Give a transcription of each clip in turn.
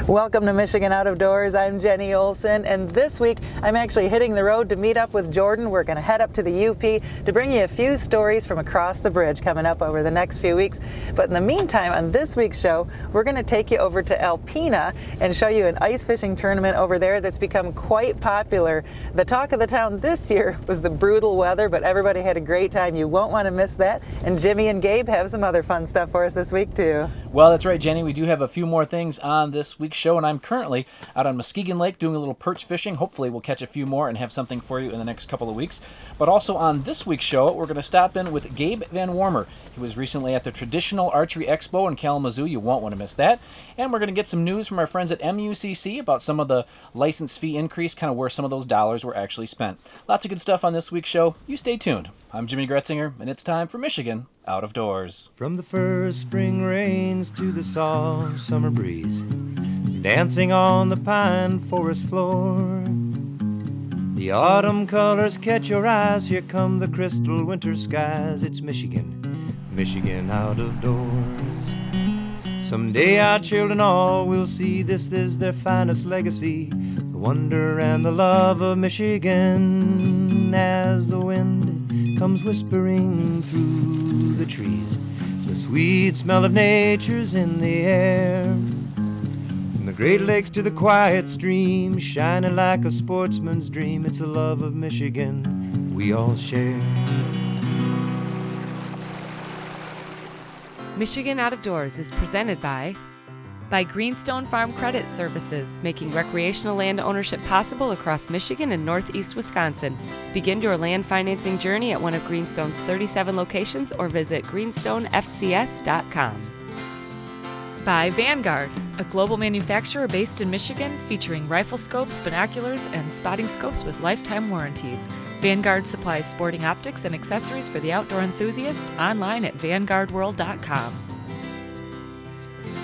Welcome to Michigan Out of Doors. I'm Jenny Olson, and this week I'm actually hitting the road to meet up with Jordan. We're going to head up to the UP to bring you a few stories from across the bridge coming up over the next few weeks. But in the meantime, on this week's show, we're going to take you over to Alpena and show you an ice fishing tournament over there that's become quite popular. The talk of the town this year was the brutal weather, but everybody had a great time. You won't want to miss that. And Jimmy and Gabe have some other fun stuff for us this week too. Well, that's right, Jenny. We do have a few more things on this week's show, and I'm currently out on Muskegon Lake doing a little perch fishing. Hopefully we'll catch a few more and have something for you in the next couple of weeks. But also on this week's show, we're going to stop in with Gabe Van Warmer. He was recently at the traditional Archery Expo in Kalamazoo. You won't want to miss that. And we're going to get some news from our friends at MUCC about some of the license fee increase, kind of where some of those dollars were actually spent. Lots of good stuff on this week's show. You stay tuned. I'm Jimmy Gretzinger, and it's time for Michigan Out of Doors. From the first spring rains to the soft summer breeze, dancing on the pine forest floor, the autumn colors catch your eyes. Here come the crystal winter skies. It's Michigan, Michigan out of doors. Someday our children all will see this is their finest legacy, the wonder and the love of Michigan. As the wind comes whispering through the trees, the sweet smell of nature's in the air. From the Great Lakes to the quiet stream, shining like a sportsman's dream, it's a love of Michigan we all share. Michigan Out of Doors is presented by Greenstone Farm Credit Services, making recreational land ownership possible across Michigan and northeast Wisconsin. Begin your land financing journey at one of Greenstone's 37 locations or visit greenstonefcs.com. By Vanguard, a global manufacturer based in Michigan featuring rifle scopes, binoculars, and spotting scopes with lifetime warranties. Vanguard supplies sporting optics and accessories for the outdoor enthusiast online at vanguardworld.com.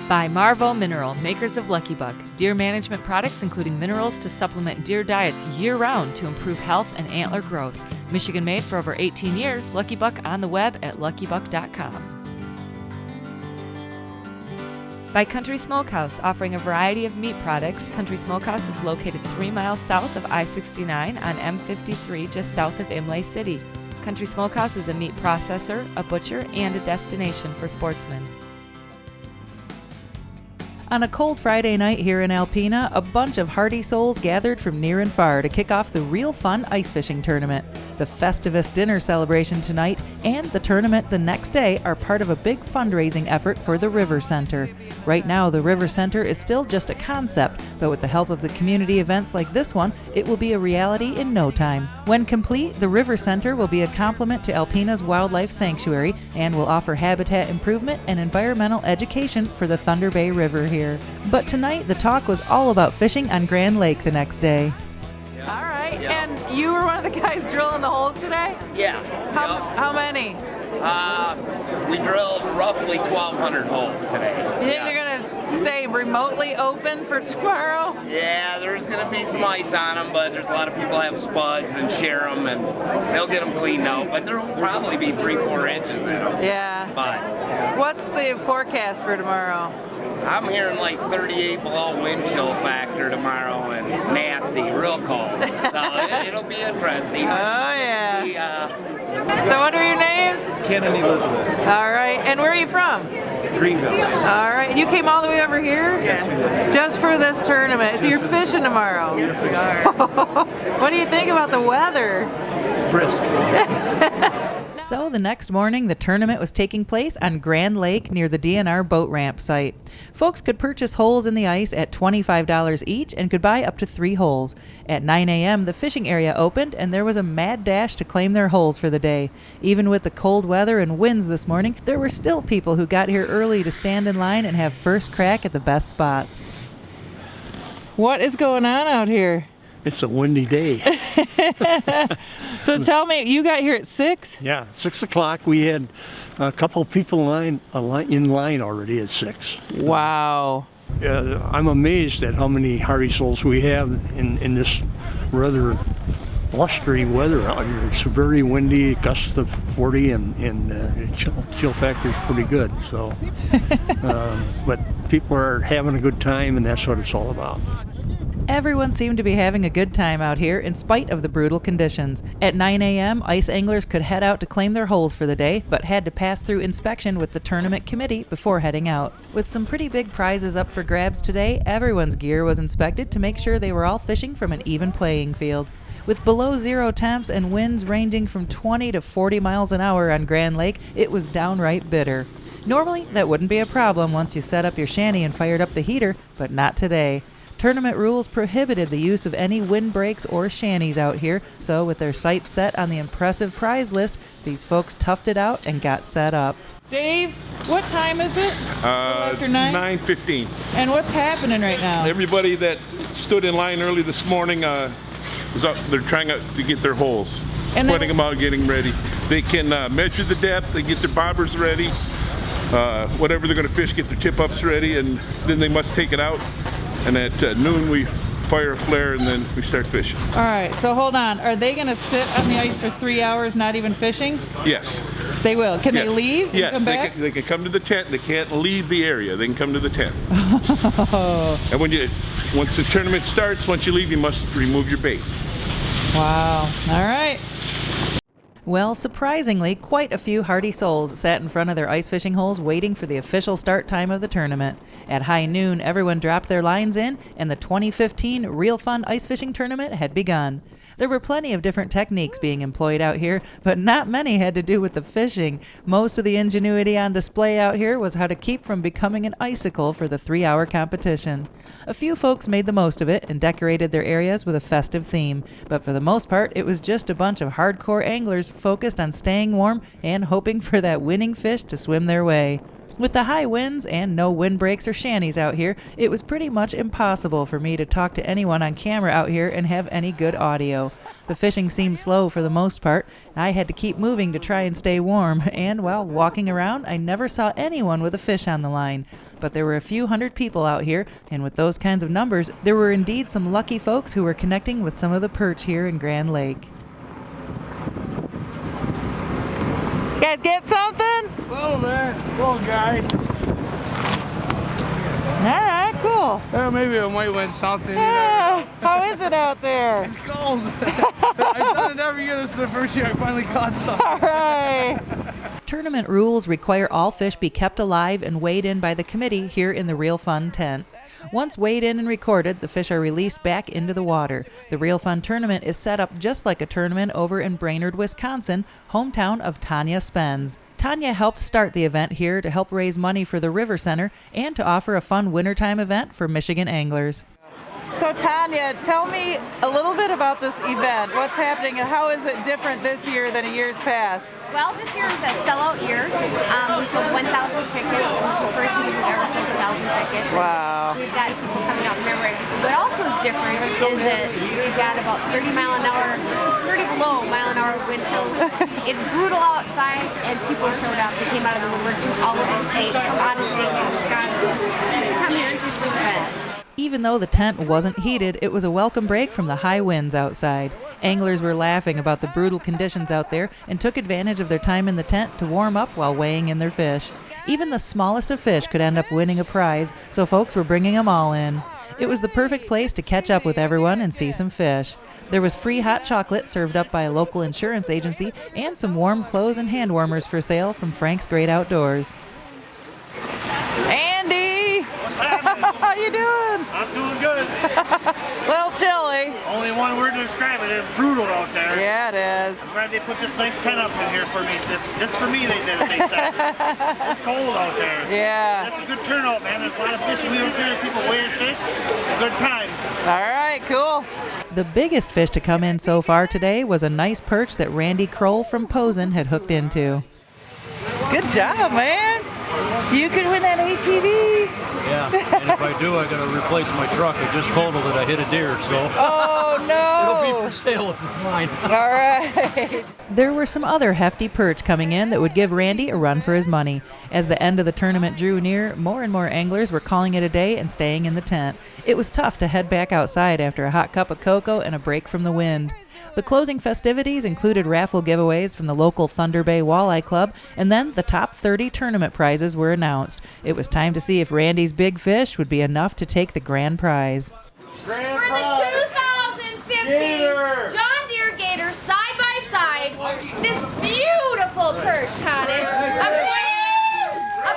By Marvo Mineral, makers of Lucky Buck, deer management products including minerals to supplement deer diets year-round to improve health and antler growth. Michigan made for over 18 years, Lucky Buck on the web at luckybuck.com. By Country Smokehouse, offering a variety of meat products. Country Smokehouse is located 3 miles south of I-69 on M53, just south of Imlay City. Country Smokehouse is a meat processor, a butcher, and a destination for sportsmen. On a cold Friday night here in Alpena, a bunch of hardy souls gathered from near and far to kick off the real fun ice fishing tournament. The Festivus dinner celebration tonight and the tournament the next day are part of a big fundraising effort for the River Center. Right now, the River Center is still just a concept, but with the help of the community events like this one, it will be a reality in no time. When complete, the River Center will be a complement to Alpena's Wildlife Sanctuary and will offer habitat improvement and environmental education for the Thunder Bay River here. But tonight, the talk was all about fishing on Grand Lake the next day. All right, and you were one of the guys drilling the holes today? Yeah. How many? We drilled roughly 1,200 holes today. You think they're going to stay remotely open for tomorrow? Yeah, there's going to be some ice on them, but there's a lot of people have spuds and share them, and they'll get them cleaned out. But there will probably be 3-4 inches in them. Yeah. Fine. What's the forecast for tomorrow? I'm hearing like 38 below wind chill factor tomorrow and nasty, real cold. So it'll be interesting. Oh, yeah. See, So what are your names? Ken and Elizabeth. All right, and where are you from? Greenville. All right, and you came all the way over here? Yes, we did. Just for this tournament. So you're fishing tomorrow? We're fishing. What do you think about the weather? Brisk. So the next morning, the tournament was taking place on Grand Lake near the DNR boat ramp site. Folks could purchase holes in the ice at $25 each and could buy up to 3 holes. At 9 a.m., the fishing area opened and there was a mad dash to claim their holes for the day. Even with the cold weather and winds this morning, there were still people who got here early to stand in line and have first crack at the best spots. What is going on out here? It's a windy day. So tell me, you got here at 6? Yeah, 6 o'clock. We had a couple people in line already at 6. Wow. I'm amazed at how many hardy souls we have in this rather blustery weather out here. It's very windy, gusts of 40, and chill factor is pretty good. So, but people are having a good time, and that's what it's all about. Everyone seemed to be having a good time out here in spite of the brutal conditions. At 9 a.m., ice anglers could head out to claim their holes for the day, but had to pass through inspection with the tournament committee before heading out. With some pretty big prizes up for grabs today, everyone's gear was inspected to make sure they were all fishing from an even playing field. With below zero temps and winds ranging from 20 to 40 miles an hour on Grand Lake, it was downright bitter. Normally, that wouldn't be a problem once you set up your shanty and fired up the heater, but not today. Tournament rules prohibited the use of any windbreaks or shanties out here, so with their sights set on the impressive prize list, these folks toughed it out and got set up. Dave, what time is it? After 9? 9:15. And what's happening right now? Everybody that stood in line early this morning is up. They're trying to get their holes, spreading them out, getting ready. They can measure the depth, they get their bobbers ready, whatever they're going to fish, get their tip-ups ready, and then they must take it out. And at noon we fire a flare and then we start fishing. All right, so hold on. Are they going to sit on the ice for 3 hours not even fishing? Yes. They will. Can they leave and yes, come back? They can come to the tent. They can't leave the area. They can come to the tent. And once the tournament starts, once you leave, you must remove your bait. Wow. All right. Well, surprisingly, quite a few hardy souls sat in front of their ice fishing holes waiting for the official start time of the tournament. At high noon, everyone dropped their lines in, and the 2015 Real Fun Ice Fishing Tournament had begun. There were plenty of different techniques being employed out here, but not many had to do with the fishing. Most of the ingenuity on display out here was how to keep from becoming an icicle for the 3-hour competition. A few folks made the most of it and decorated their areas with a festive theme, but for the most part, it was just a bunch of hardcore anglers focused on staying warm and hoping for that winning fish to swim their way. With the high winds and no windbreaks or shanties out here, it was pretty much impossible for me to talk to anyone on camera out here and have any good audio. The fishing seemed slow for the most part. I had to keep moving to try and stay warm, and while walking around, I never saw anyone with a fish on the line. But there were a few hundred people out here, and with those kinds of numbers, there were indeed some lucky folks who were connecting with some of the perch here in Grand Lake. You guys get something? Whoa, man. Whoa, guy. All right, cool. Maybe I might win something. Yeah. How is it out there? It's cold. I've done it every year. This is the first year I finally caught something. All right. Tournament rules require all fish be kept alive and weighed in by the committee here in the Real Fun tent. Once weighed in and recorded, the fish are released back into the water. The Real Fun tournament is set up just like a tournament over in Brainerd, Wisconsin, hometown of Tanya Spence. Tanya helped start the event here to help raise money for the River Center and to offer a fun wintertime event for Michigan anglers. So Tanya, tell me a little bit about this event. What's happening and how is it different this year than years past? Well, this year is a sellout year. We sold 1,000 tickets. It's the first year we've ever sold 1,000 tickets. Wow. We've got people coming out remembering. What also is different is that we've got about 30 below mile an hour wind chills. It's brutal outside, and people showed up. They came out of the woodworks from all over the state, from out of state, from Wisconsin, just to come here and fish this event. Even though the tent wasn't heated, it was a welcome break from the high winds outside. Anglers were laughing about the brutal conditions out there and took advantage of their time in the tent to warm up while weighing in their fish. Even the smallest of fish could end up winning a prize, so folks were bringing them all in. It was the perfect place to catch up with everyone and see some fish. There was free hot chocolate served up by a local insurance agency and some warm clothes and hand warmers for sale from Frank's Great Outdoors. Andy! What's happening? How you doing? I'm doing good. A little chilly. Only one word to describe it is brutal out there. Yeah, it is. I'm glad they put this nice tent up in here for me. Just for me they did it, they said. It's cold out there. Yeah. That's a good turnout, man. There's a lot of fishing. We don't care if people weigh fish. It's a good time. All right, cool. The biggest fish to come in so far today was a nice perch that Randy Kroll from Posen had hooked into. Good job, man. You could win that ATV. Yeah, and if I do, I got to replace my truck. I just told her that I hit a deer, so. Oh, Oh, no. It'll be for sale if it's mine. All right. There were some other hefty perch coming in that would give Randy a run for his money. As the end of the tournament drew near, more and more anglers were calling it a day and staying in the tent. It was tough to head back outside after a hot cup of cocoa and a break from the wind. The closing festivities included raffle giveaways from the local Thunder Bay Walleye Club, and then the top 30 tournament prizes were announced. It was time to see if Randy's big fish would be enough to take the grand prize. For the 2015 John Deere Gator side-by-side, this beautiful perch caught it. A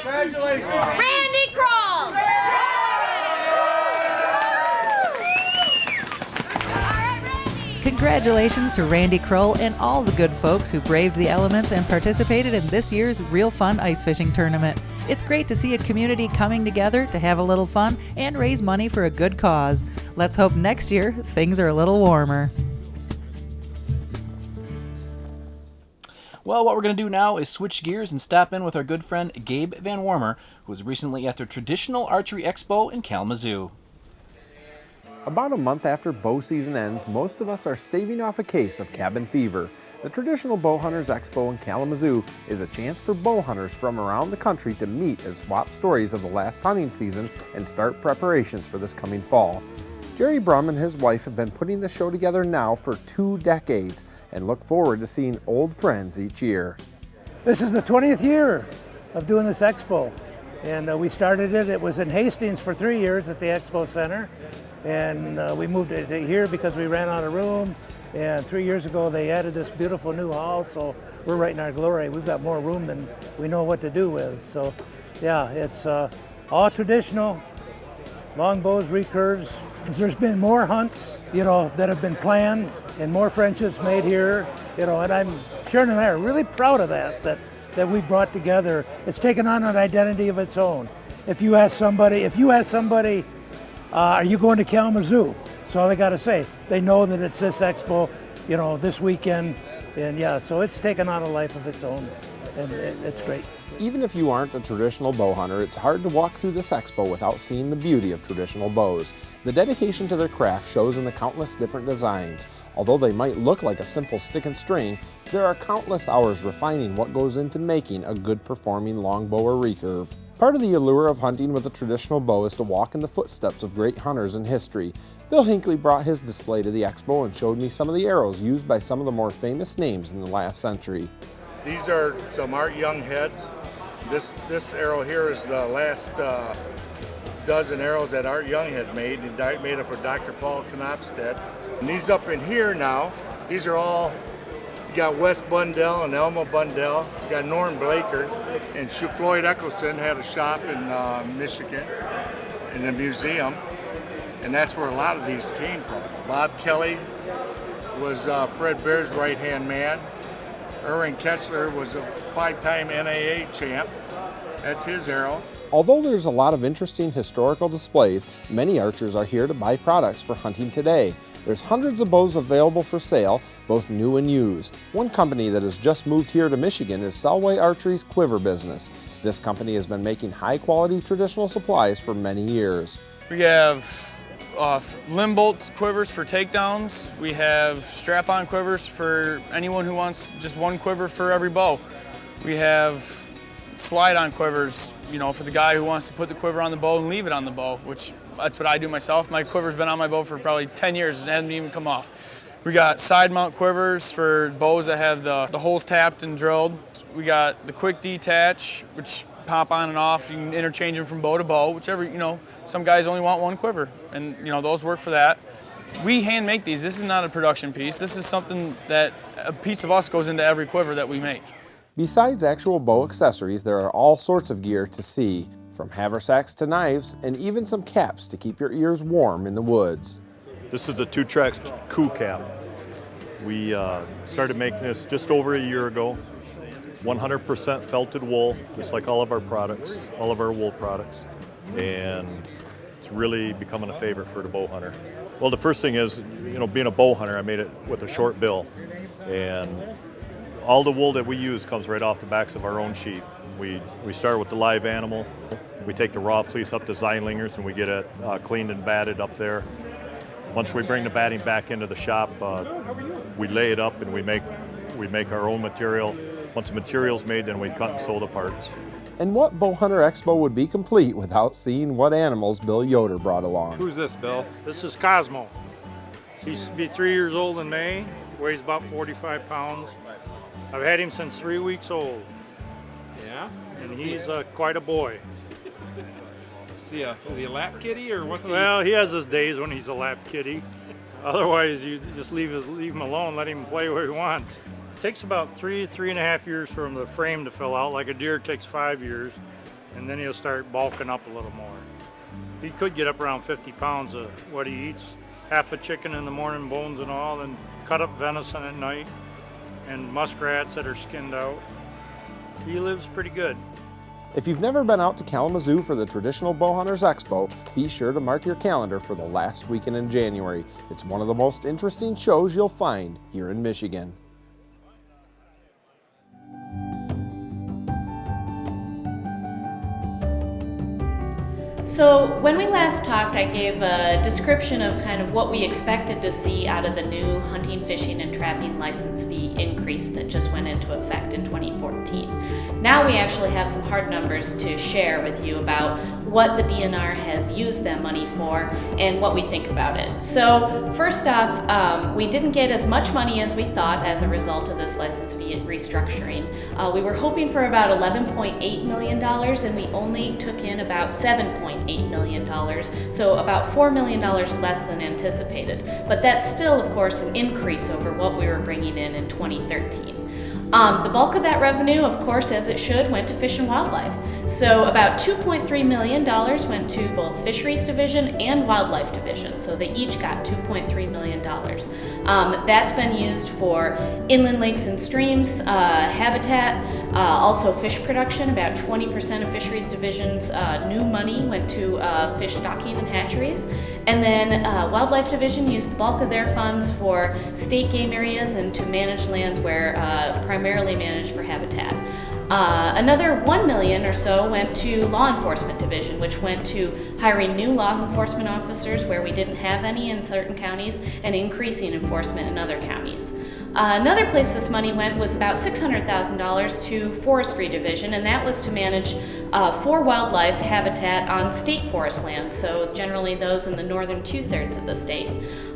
.68, Randy Kroll. Congratulations to Randy Kroll and all the good folks who braved the elements and participated in this year's Real Fun Ice Fishing Tournament. It's great to see a community coming together to have a little fun and raise money for a good cause. Let's hope next year things are a little warmer. Well, what we're going to do now is switch gears and stop in with our good friend Gabe Van Wormer, who was recently at the traditional archery expo in Kalamazoo. About a month after bow season ends, most of us are staving off a case of cabin fever. The traditional Bow Hunters Expo in Kalamazoo is a chance for bow hunters from around the country to meet and swap stories of the last hunting season and start preparations for this coming fall. Jerry Brum and his wife have been putting the show together now for 2 decades and look forward to seeing old friends each year. This is the 20th year of doing this expo, and we started it was in Hastings for 3 years at the Expo Center. And we moved it here because we ran out of room, and 3 years ago they added this beautiful new hall, so we're right in our glory. We've got more room than we know what to do with. So yeah, it's all traditional, long bows, recurves. There's been more hunts, that have been planned and more friendships made here, and Sharon and I are really proud of that we brought together. It's taken on an identity of its own. If you ask somebody, are you going to Kalamazoo? That's all they got to say. They know that it's this expo, this weekend. And yeah, so it's taken on a life of its own, and it's great. Even if you aren't a traditional bow hunter, it's hard to walk through this expo without seeing the beauty of traditional bows. The dedication to their craft shows in the countless different designs. Although they might look like a simple stick and string, there are countless hours refining what goes into making a good performing longbow or recurve. Part of the allure of hunting with a traditional bow is to walk in the footsteps of great hunters in history. Bill Hinckley brought his display to the expo and showed me some of the arrows used by some of the more famous names in the last century. These are some Art Young heads. This arrow here is the last dozen arrows that Art Young had made. He made it for Dr. Paul Knopstead. And these up in here now, these are all, you got Wes Bundell and Elma Bundell, you got Norm Blaker, and Floyd Eccleston had a shop in Michigan, in the museum, and that's where a lot of these came from. Bob Kelly was Fred Bear's right-hand man. Erwin Kessler was a 5-time NAA champ. That's his arrow. Although there's a lot of interesting historical displays, many archers are here to buy products for hunting today. There's hundreds of bows available for sale, both new and used. One company that has just moved here to Michigan is Selway Archery's quiver business. This company has been making high-quality traditional supplies for many years. We have limb bolt quivers for takedowns. We have strap-on quivers for anyone who wants just one quiver for every bow. We have slide-on quivers, for the guy who wants to put the quiver on the bow and leave it on the bow, which that's what I do myself. My quiver's been on my bow for probably 10 years and hasn't even come off. We got side mount quivers for bows that have the holes tapped and drilled. We got the quick detach, which pop on and off. You can interchange them from bow to bow, whichever, some guys only want one quiver, and those work for that. We hand make these. This is not a production piece. This is something that a piece of us goes into every quiver that we make. Besides actual bow accessories, there are all sorts of gear to see, from haversacks to knives, and even some caps to keep your ears warm in the woods. This is a 2-track coup cap. We started making this just over a year ago. 100% felted wool, just like all of our products, all of our wool products. And it's really becoming a favorite for the bow hunter. Well, the first thing is, being a bow hunter, I made it with a short bill. And all the wool that we use comes right off the backs of our own sheep. We start with the live animal. We take the raw fleece up to Zeinlingers and we get it cleaned and batted up there. Once we bring the batting back into the shop, we lay it up and we make our own material. Once the material's made, then we cut and sew the parts. And what Bowhunter Expo would be complete without seeing what animals Bill Yoder brought along. Who's this, Bill? This is Cosmo. He's be 3 years old in May, weighs about 45 pounds. I've had him since 3 weeks old. Yeah? And he's quite a boy. Is he a lap kitty or what's he? Well, he has his days when he's a lap kitty. Otherwise, you just leave him alone, let him play where he wants. It takes about 3.5 years for the frame to fill out. Like a deer, it takes 5 years, and then he'll start bulking up a little more. He could get up around 50 pounds of what he eats. Half a chicken in the morning, bones and all, and cut up venison at night, and muskrats that are skinned out. He lives pretty good. If you've never been out to Kalamazoo for the Traditional Bowhunters Expo, be sure to mark your calendar for the last weekend in January. It's one of the most interesting shows you'll find here in Michigan. So when we last talked, I gave a description of kind of what we expected to see out of the new hunting, fishing, and trapping license fee increase that just went into effect in 2014. Now we actually have some hard numbers to share with you about what the DNR has used that money for and what we think about it. So first off, we didn't get as much money as we thought as a result of this license fee restructuring. We were hoping for about $11.8 million and we only took in about $7.8 million, so about $4 million less than anticipated. But that's still, of course, an increase over what we were bringing in 2013. The bulk of that revenue, of course, as it should, went to Fish and Wildlife. So about $2.3 million went to both Fisheries Division and Wildlife Division. So they each got $2.3 million. That's been used for inland lakes and streams, habitat, also fish production. About 20% of Fisheries Division's new money went to fish stocking and hatcheries. And then Wildlife Division used the bulk of their funds for state game areas and to manage lands where primarily managed for habitat. Another $1 million or so went to Law Enforcement Division, which went to hiring new law enforcement officers where we didn't have any in certain counties and increasing enforcement in other counties. Another place this money went was about $600,000 to Forestry Division, and that was to manage for wildlife habitat on state forest lands, so generally those in the northern 2/3 of the state.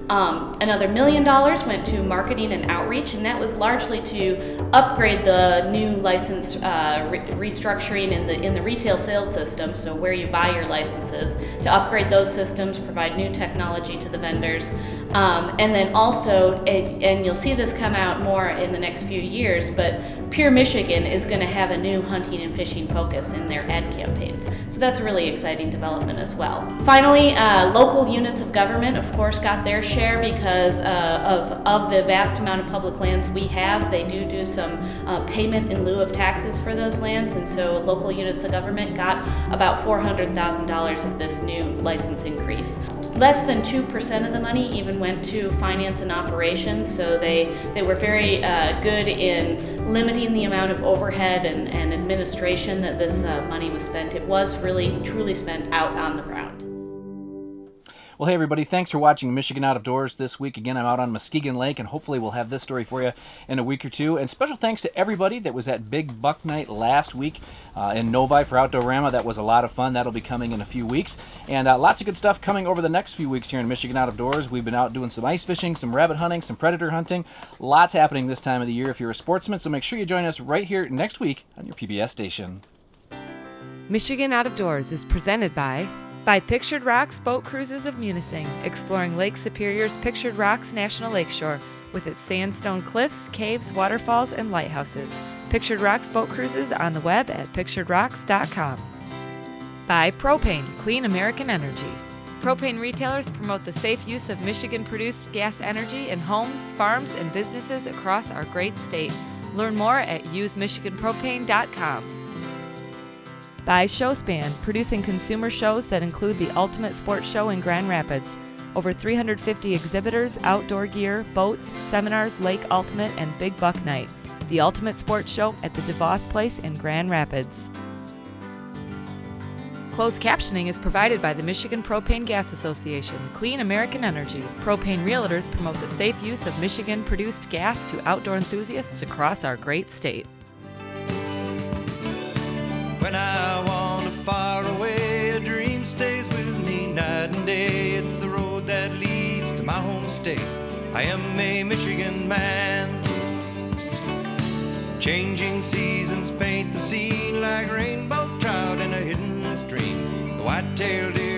Another $1 million went to marketing and outreach, and that was largely to upgrade the new license restructuring in the retail sales system, so where you buy your licenses, to upgrade those systems, provide new technology to the vendors, and then also, and you'll see this come out more in the next few years, but Pure Michigan is going to have a new hunting and fishing focus in their ad campaigns. So that's a really exciting development as well. Finally, local units of government, of course, got their share because of the vast amount of public lands we have. They do some payment in lieu of taxes for those lands, and so local units of government got about $400,000 of this new license increase. Less than 2% of the money even went to finance and operations, so they were very good in limiting the amount of overhead and administration that this money was spent. It was really, truly spent out on the ground. Well, hey everybody, thanks for watching Michigan Out of Doors this week. Again, I'm out on Muskegon Lake, and hopefully we'll have this story for you in a week or two. And special thanks to everybody that was at Big Buck Night last week in Novi for Outdoorama. That was a lot of fun. That'll be coming in a few weeks. And lots of good stuff coming over the next few weeks here in Michigan Out of Doors. We've been out doing some ice fishing, some rabbit hunting, some predator hunting. Lots happening this time of the year if you're a sportsman, so make sure you join us right here next week on your PBS station. Michigan Out of Doors is presented by Pictured Rocks Boat Cruises of Munising, exploring Lake Superior's Pictured Rocks National Lakeshore with its sandstone cliffs, caves, waterfalls, and lighthouses. Pictured Rocks Boat Cruises on the web at picturedrocks.com. By Propane, Clean American Energy. Propane retailers promote the safe use of Michigan-produced gas energy in homes, farms, and businesses across our great state. Learn more at usemichiganpropane.com. By Showspan, producing consumer shows that include the Ultimate Sports Show in Grand Rapids. Over 350 exhibitors, outdoor gear, boats, seminars, Lake Ultimate, and Big Buck Night. The Ultimate Sports Show at the DeVos Place in Grand Rapids. Closed captioning is provided by the Michigan Propane Gas Association, Clean American Energy. Propane Realtors promote the safe use of Michigan-produced gas to outdoor enthusiasts across our great state. When I wander far away, a dream stays with me night and day. It's the road that leads to my home state. I am a Michigan man. Changing seasons paint the scene like rainbow trout in a hidden stream. The white-tailed deer